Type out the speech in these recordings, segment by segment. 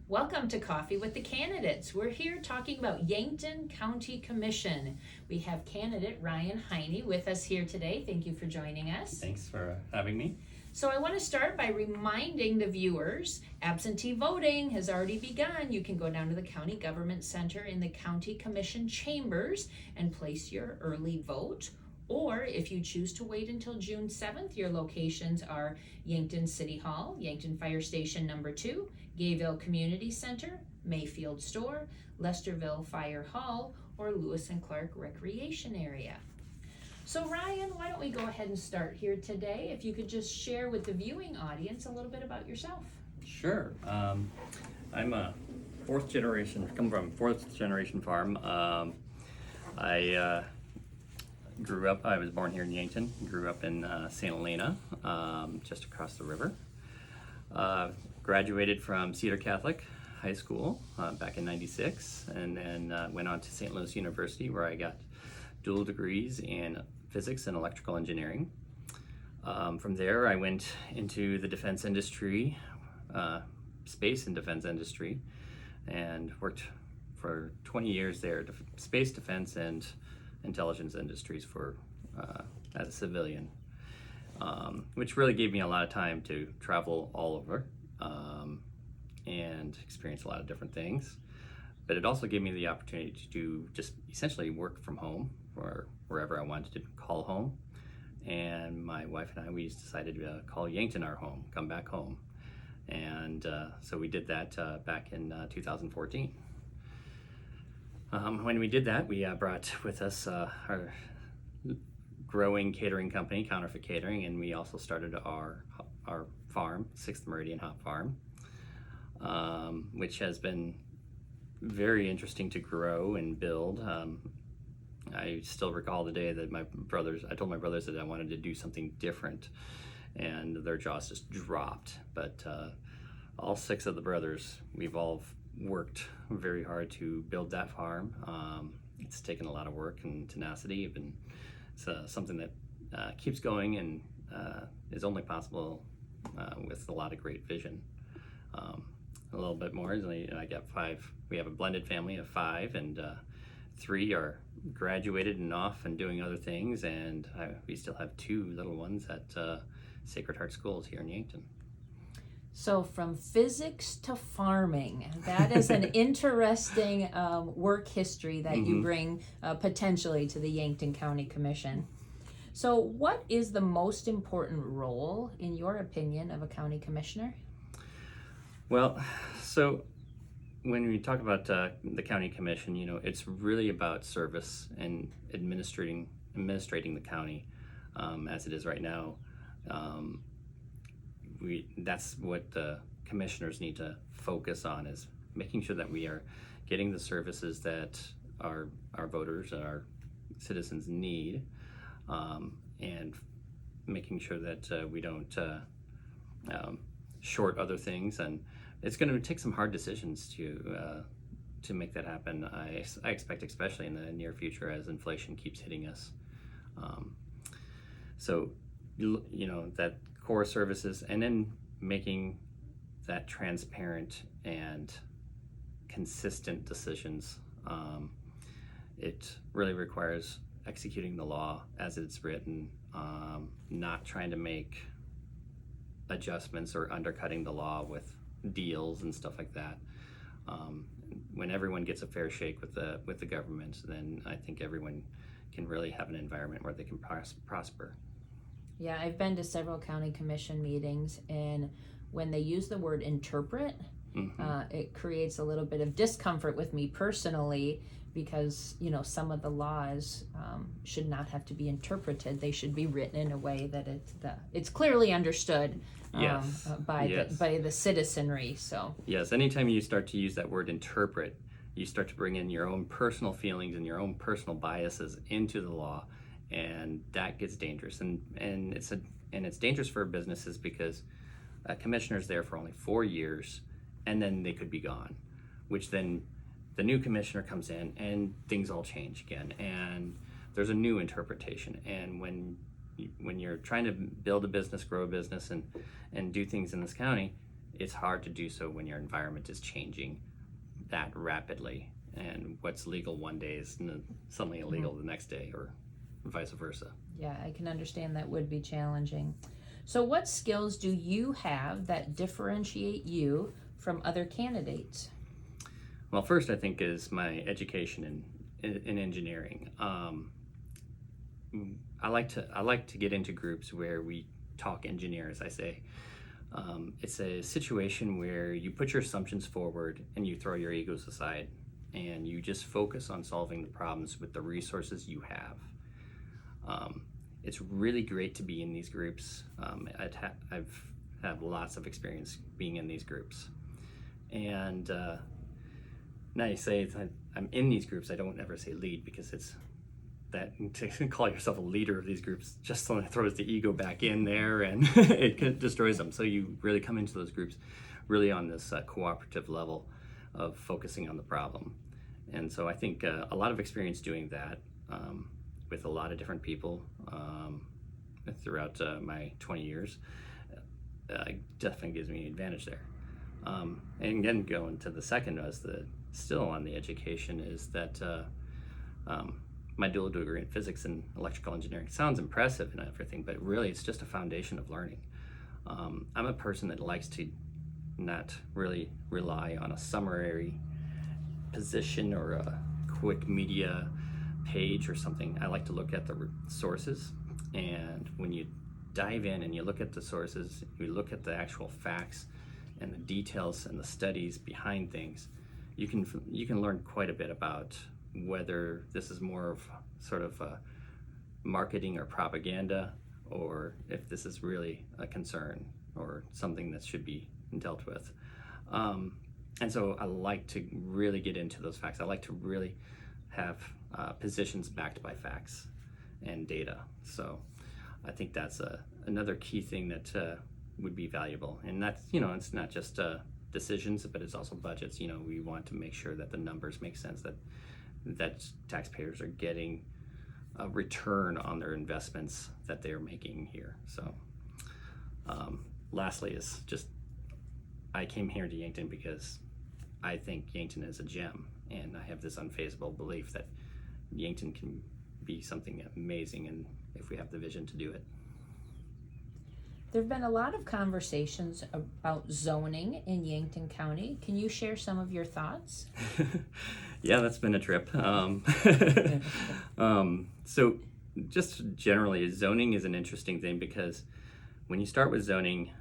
Welcome to Coffee with the Candidates. We're here talking about Yankton County Commission. We have candidate Ryan Heine with us here today. Thank you for joining us. Thanks for having me. So I want to start by reminding the viewers, absentee voting has already begun. You can go down to the County Government Center in the County Commission chambers and place your early vote. Or if you choose to wait until June 7th, your locations are Yankton City Hall, Yankton Fire Station number 2, Gayville Community Center, Mayfield Store, Lesterville Fire Hall, or Lewis and Clark Recreation Area. So Ryan, why don't we go ahead and start here today? If you could just share with the viewing audience a little bit about yourself. Sure. I'm a come from fourth generation farm. I was born here in Yankton, grew up in St. Helena, just across the river. Graduated from Cedar Catholic High School back in '96, and then went on to St. Louis University, where I got dual degrees in physics and electrical engineering. From there, I went into the defense industry, space and defense industry, and worked for 20 years there, space defense and intelligence industries as a civilian, which really gave me a lot of time to travel all over and experience a lot of different things. But it also gave me the opportunity to just essentially work from home or wherever I wanted to call home. And my wife and I, we decided to call Yankton our home, come back home. And so we did that back in 2014. When we did that, we brought with us our growing catering company, Counterfeit Catering, and we also started our farm, 6th Meridian Hop Farm, which has been very interesting to grow and build. I still recall the day that I told my brothers that I wanted to do something different, and their jaws just dropped. But all 6 of the brothers, we've all worked very hard to build that farm. It's taken a lot of work and tenacity, and it's something that keeps going and is only possible with a lot of great vision. A little bit more, I got 5. We have a blended family of 5, and 3 are graduated and off and doing other things, and we still have 2 little ones at Sacred Heart Schools here in Yankton. So from physics to farming, that is an interesting work history that you bring potentially to the Yankton County Commission. So what is the most important role, in your opinion, of a county commissioner? Well, so when we talk about the county commission, it's really about service and administrating the county as it is right now. That's what the commissioners need to focus on, is making sure that we are getting the services that our voters and our citizens need, and making sure that we don't short other things. And it's going to take some hard decisions to make that happen. I expect, especially in the near future, as inflation keeps hitting us. So that core services, and then making that transparent and consistent decisions. It really requires executing the law as it's written, not trying to make adjustments or undercutting the law with deals and stuff like that. When everyone gets a fair shake with the government, then I think everyone can really have an environment where they can prosper. Yeah, I've been to several county commission meetings, and when they use the word interpret, it creates a little bit of discomfort with me personally, because some of the laws should not have to be interpreted. They should be written in a way that it's clearly understood by the citizenry. So yes, anytime you start to use that word interpret, you start to bring in your own personal feelings and your own personal biases into the law, and that gets dangerous. And it's dangerous for businesses, because a commissioner's there for only 4 years, and then they could be gone, which then the new commissioner comes in and things all change again, and there's a new interpretation. And when you're trying to build a business, grow a business, and do things in this county, it's hard to do so when your environment is changing that rapidly, and what's legal one day is suddenly illegal the next day, or vice versa. Yeah, I can understand that would be challenging. So what skills do you have that differentiate you from other candidates? Well, first I think is my education in engineering. I like to get into groups where we talk engineers. I say it's a situation where you put your assumptions forward and you throw your egos aside, and you just focus on solving the problems with the resources you have. It's really great to be in these groups. I've had lots of experience being in these groups, and now you say I'm in these groups. I don't ever say lead, because it's that to call yourself a leader of these groups just throws the ego back in there, and it destroys them. So you really come into those groups really on this cooperative level of focusing on the problem. And so I think a lot of experience doing that with a lot of different people throughout my 20 years definitely gives me an advantage there. And again, going to the second, still on the education, is that my dual degree in physics and electrical engineering sounds impressive and everything, but really it's just a foundation of learning. I'm a person that likes to not really rely on a summary position or a quick media page or something. I like to look at the sources, and when you dive in and you look at the sources, you look at the actual facts and the details and the studies behind things, you can learn quite a bit about whether this is more of sort of marketing or propaganda, or if this is really a concern or something that should be dealt with. And so I like to really get into those facts. I like to really have positions backed by facts and data. So I think that's another key thing that would be valuable. And that's, it's not just decisions, but it's also budgets. We want to make sure that the numbers make sense, that taxpayers are getting a return on their investments that they're making here. So lastly is just, I came here to Yankton because I think Yankton is a gem, and I have this unfazable belief that Yankton can be something amazing, and if we have the vision to do it. There have been a lot of conversations about zoning in Yankton County. Can you share some of your thoughts? Yeah, that's been a trip. So just generally, zoning is an interesting thing, because when you start with zoning,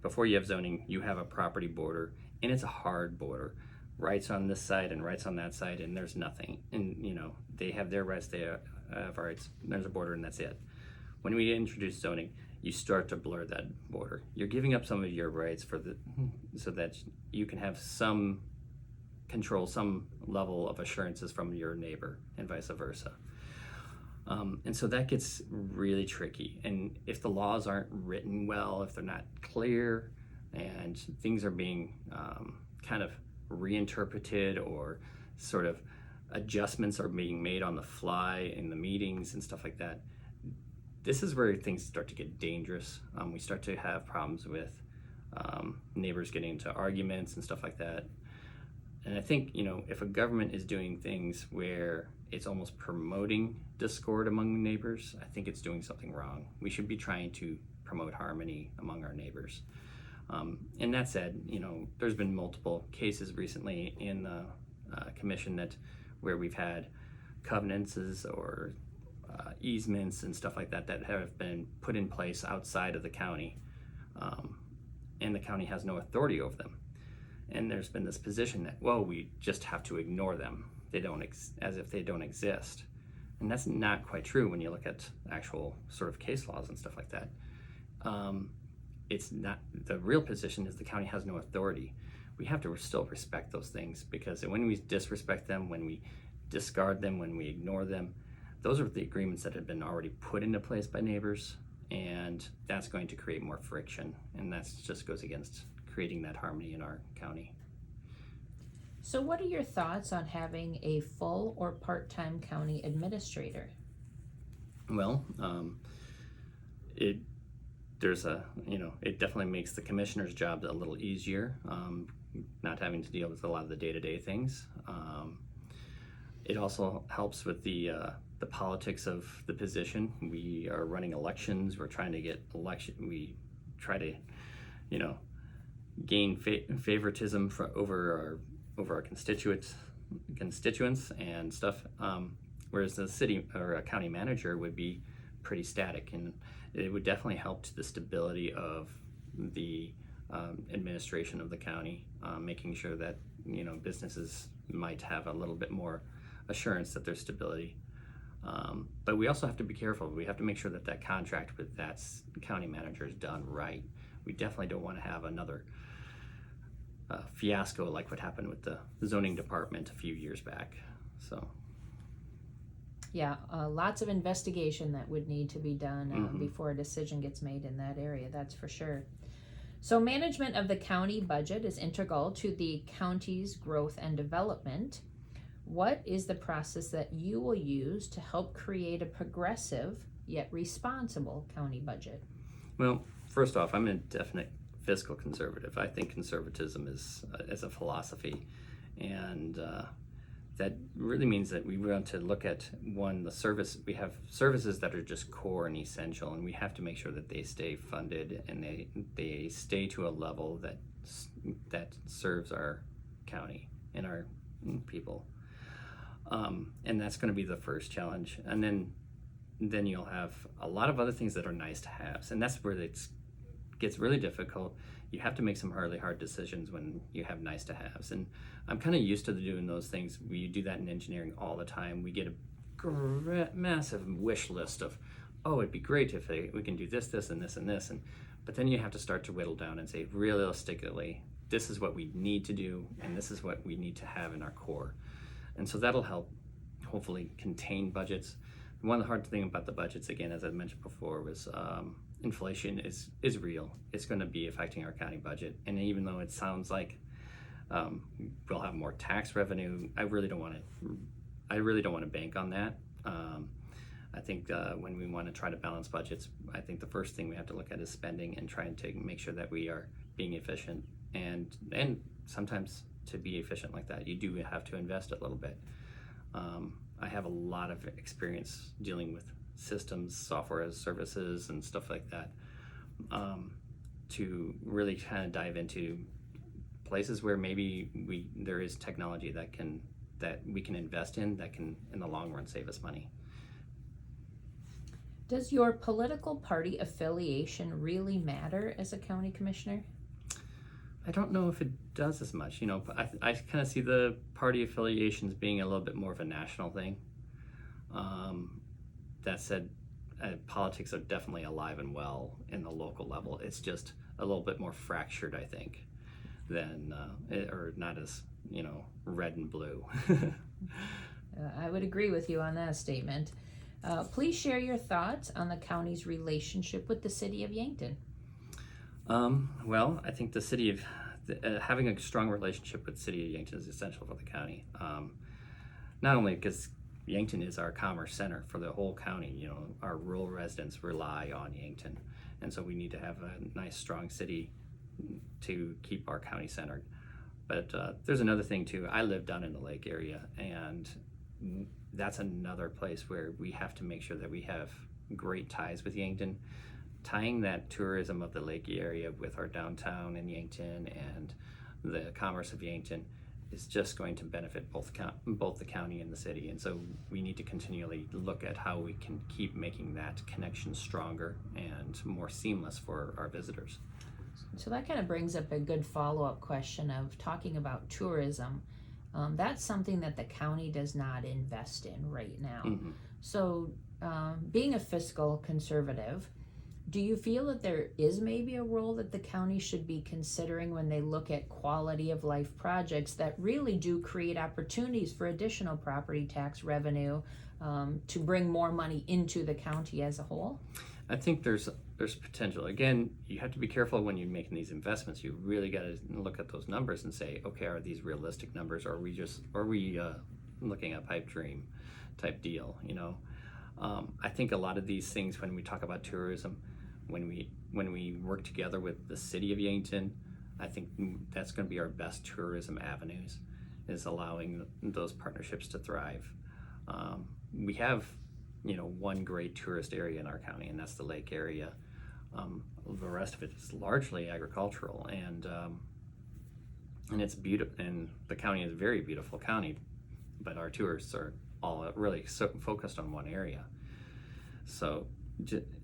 before you have zoning, you have a property border, and it's a hard border. Rights on this side and rights on that side, and there's nothing. And they have their rights, they have rights, there's a border, and that's it. When we introduce zoning, you start to blur that border. You're giving up some of your rights so that you can have some control, some level of assurances from your neighbor, and vice versa. And so that gets really tricky. And if the laws aren't written well, if they're not clear, and things are being kind of reinterpreted, or sort of adjustments are being made on the fly in the meetings and stuff like that, this is where things start to get dangerous. We start to have problems with neighbors getting into arguments and stuff like that. And I think, if a government is doing things where it's almost promoting discord among neighbors, I think it's doing something wrong. We should be trying to promote harmony among our neighbors. And that said, there's been multiple cases recently in the commission where we've had covenants or easements and stuff like that have been put in place outside of the county, and the county has no authority over them. And there's been this position that, well, we just have to ignore them. They don't as if they don't exist. And that's not quite true when you look at actual sort of case laws and stuff like that. It's not, the real position is the county has no authority. We have to still respect those things, because when we disrespect them, when we discard them, when we ignore them, those are the agreements that have been already put into place by neighbors, and that's going to create more friction, and that just goes against creating that harmony in our county. So what are your thoughts on having a full or part-time county administrator? Well, it there's a, it definitely makes the commissioner's job a little easier, not having to deal with a lot of the day-to-day things. It also helps with the politics of the position. We are running elections. We're trying to get we try to, gain favoritism over our constituents and stuff. Whereas the city or a county manager would be pretty static, and it would definitely help to the stability of the administration of the county, making sure that businesses might have a little bit more assurance that there's stability. But we also have to be careful. We have to make sure that that contract with that county manager is done right. We definitely don't want to have another fiasco like what happened with the zoning department a few years back. So. Yeah, lots of investigation that would need to be done before a decision gets made in that area, that's for sure. So management of the county budget is integral to the county's growth and development. What is the process that you will use to help create a progressive yet responsible county budget? Well, first off, I'm a definite fiscal conservative. I think conservatism is a philosophy, and that really means that we want to look at we have services that are just core and essential, and we have to make sure that they stay funded and they stay to a level that serves our county and our people. And that's going to be the first challenge. And then you'll have a lot of other things that are nice to have, and that's where it gets really difficult. You have to make some really hard decisions when you have nice to haves, and I'm kind of used to doing those things. We do that in engineering all the time. We get a massive wish list of, oh, it'd be great if we can do this and this and this, but then you have to start to whittle down and say, realistically, this is what we need to do, and this is what we need to have in our core. And so that'll help hopefully contain budgets. One of the hard things about the budgets, again, as I mentioned before, was inflation is real. It's going to be affecting our county budget. And even though it sounds like we'll have more tax revenue, I really don't want to bank on that. I think when we want to try to balance budgets, I think the first thing we have to look at is spending and trying to make sure that we are being efficient. And sometimes to be efficient like that, you do have to invest a little bit. I have a lot of experience dealing with systems, software as services, and stuff like that, to really kind of dive into places where maybe there is technology that we can invest in that can, in the long run, save us money. Does your political party affiliation really matter as a county commissioner? I don't know if it does as much. I kind of see the party affiliations being a little bit more of a national thing. That said, politics are definitely alive and well in the local level. It's just a little bit more fractured, I think, than or not as red and blue. I would agree with you on that statement. Please share your thoughts on the county's relationship with the city of Yankton. Well, I think the city of having a strong relationship with the city of Yankton is essential for the county. Not only because Yankton is our commerce center for the whole county. Our rural residents rely on Yankton, and so we need to have a nice, strong city to keep our county centered. But there's another thing too. I live down in the lake area, and that's another place where we have to make sure that we have great ties with Yankton. Tying that tourism of the lake area with our downtown in Yankton and the commerce of Yankton is just going to benefit both the county and the city. And so we need to continually look at how we can keep making that connection stronger and more seamless for our visitors. So that kind of brings up a good follow-up question of talking about tourism. That's something that the county does not invest in right now. Mm-hmm. So being a fiscal conservative, do you feel that there is maybe a role that the county should be considering when they look at quality of life projects that really do create opportunities for additional property tax revenue to bring more money into the county as a whole? I think there's potential. Again, you have to be careful when you're making these investments. You really got to look at those numbers and say, okay, are these realistic numbers, or are we looking at a pipe dream type deal? I think a lot of these things, when we talk about tourism, when we when we work together with the city of Yankton, I think that's going to be our best tourism avenues, is allowing those partnerships to thrive. We have, one great tourist area in our county, and that's the lake area. The rest of it is largely agricultural, and it's beautiful. And the county is a very beautiful county, but our tourists are all really so focused on one area. So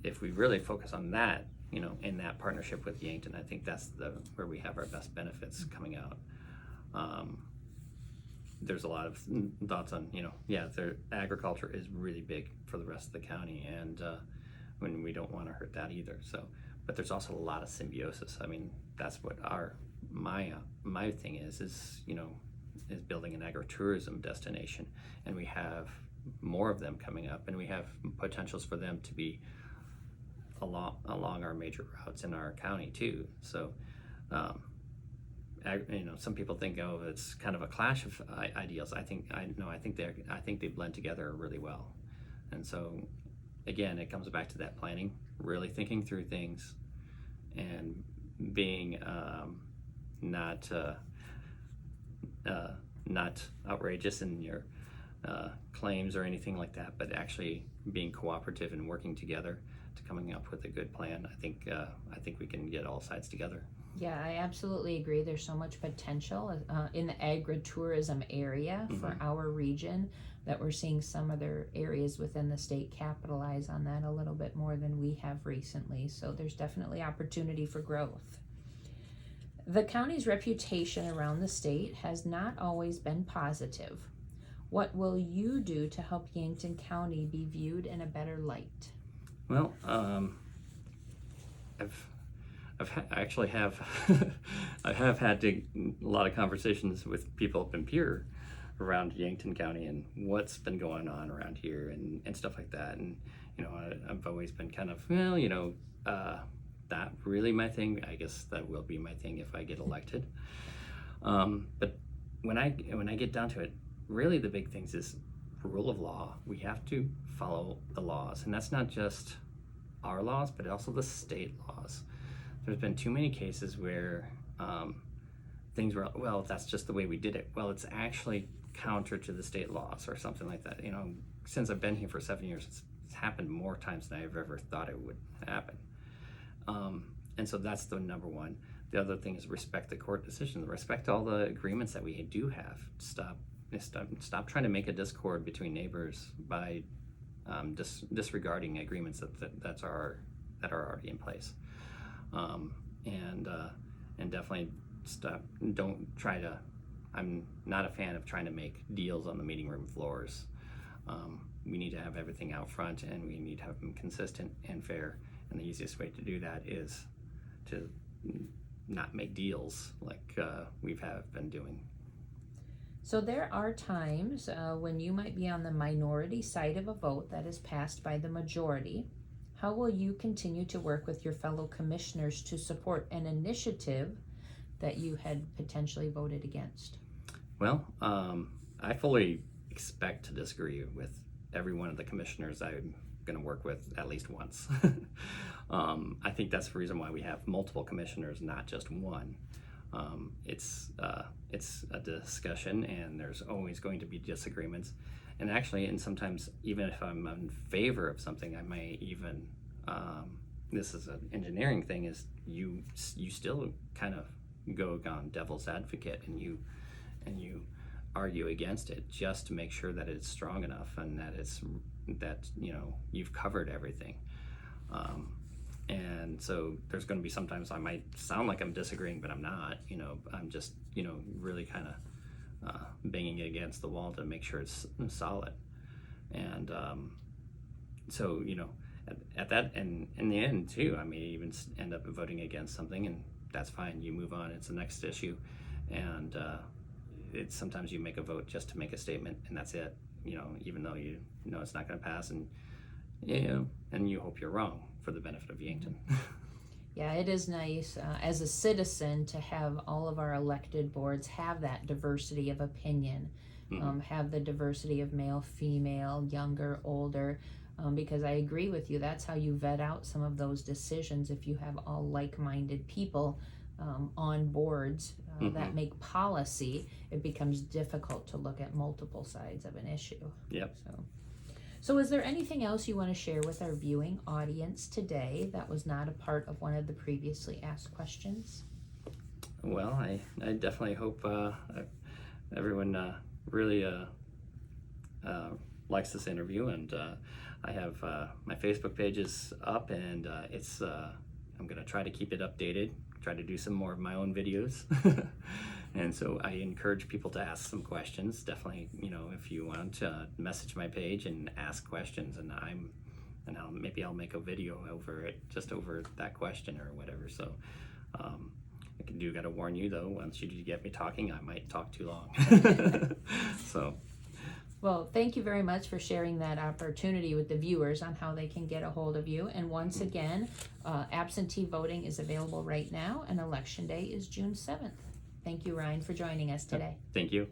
if we really focus on that, in that partnership with Yankton, I think that's where we have our best benefits coming out. There's a lot of thoughts on, their agriculture is really big for the rest of the county, and when we don't want to hurt that either. So, but there's also a lot of symbiosis. I mean, that's what my thing is building an agritourism destination, and we have more of them coming up, and we have potentials for them to be along our major routes in our county too. So, some people think, it's kind of a clash of ideals. I think they blend together really well. And so, again, it comes back to that planning, really thinking through things, and being not outrageous in your claims or anything like that, but actually being cooperative and working together to coming up with a good plan. I think we can get all sides together. Yeah, I absolutely agree. There's so much potential in the agritourism area for our region that we're seeing some other areas within the state capitalize on that a little bit more than we have recently. So there's definitely opportunity for growth. The county's reputation around the state has not always been positive. What will you do to help Yankton County be viewed in a better light? Well, I have had a lot of conversations with people up in Pierre around Yankton County and what's been going on around here and stuff like that. And I've always been kind of, not really my thing. I guess that will be my thing if I get elected. But when I get down to it, really the big things is rule of law. We have to follow the laws, and that's not just our laws, but also the state laws. There's been too many cases where things were, well, that's just the way we did it. Well, it's actually counter to the state laws or something like that. Since I've been here for 7 years, it's happened more times than I've ever thought it would happen. And so that's the number one. The other thing is respect the court decision, respect all the agreements that we do have. Stop trying to make a discord between neighbors by disregarding agreements that are already in place. And definitely don't try to, I'm not a fan of trying to make deals on the meeting room floors. We need to have everything out front, and we need to have them consistent and fair. And the easiest way to do that is to not make deals like we've been doing. So there are times when you might be on the minority side of a vote that is passed by the majority. How will you continue to work with your fellow commissioners to support an initiative that you had potentially voted against? Well, I fully expect to disagree with every one of the commissioners I'm going to work with at least once. I think that's the reason why we have multiple commissioners, not just one. It's a discussion, and there's always going to be disagreements. And actually, and sometimes even if I'm in favor of something, I may even, this is an engineering thing, is you still kind of go on devil's advocate, and you argue against it just to make sure that it's strong enough and that you've covered everything. And so there's going to be sometimes I might sound like I'm disagreeing, but I'm not. I'm just really kind of banging it against the wall to make sure it's solid. And so at that, and in the end too, I may even end up voting against something, and that's fine. You move on. It's the next issue, and it's sometimes you make a vote just to make a statement, and that's it. Even though you know it's not going to pass, and and you hope you're wrong for the benefit of Yankton. Yeah, it is nice as a citizen to have all of our elected boards have that diversity of opinion, have the diversity of male, female, younger, older. because I agree with you. That's how you vet out some of those decisions. If you have all like-minded people on boards that make policy, it becomes difficult to look at multiple sides of an issue. Yep. So is there anything else you want to share with our viewing audience today that was not a part of one of the previously asked questions? Well, I definitely hope everyone really likes this interview, and I have my Facebook page is up, and it's I'm gonna try to keep it updated, try to do some more of my own videos. And so I encourage people to ask some questions. Definitely, if you want to message my page and ask questions, and maybe I'll make a video over it, just over that question or whatever. So I do got to warn you though, once you get me talking, I might talk too long. So. Well, thank you very much for sharing that opportunity with the viewers on how they can get a hold of you. And once again, absentee voting is available right now, and Election Day is June 7th. Thank you, Ryan, for joining us today. Thank you.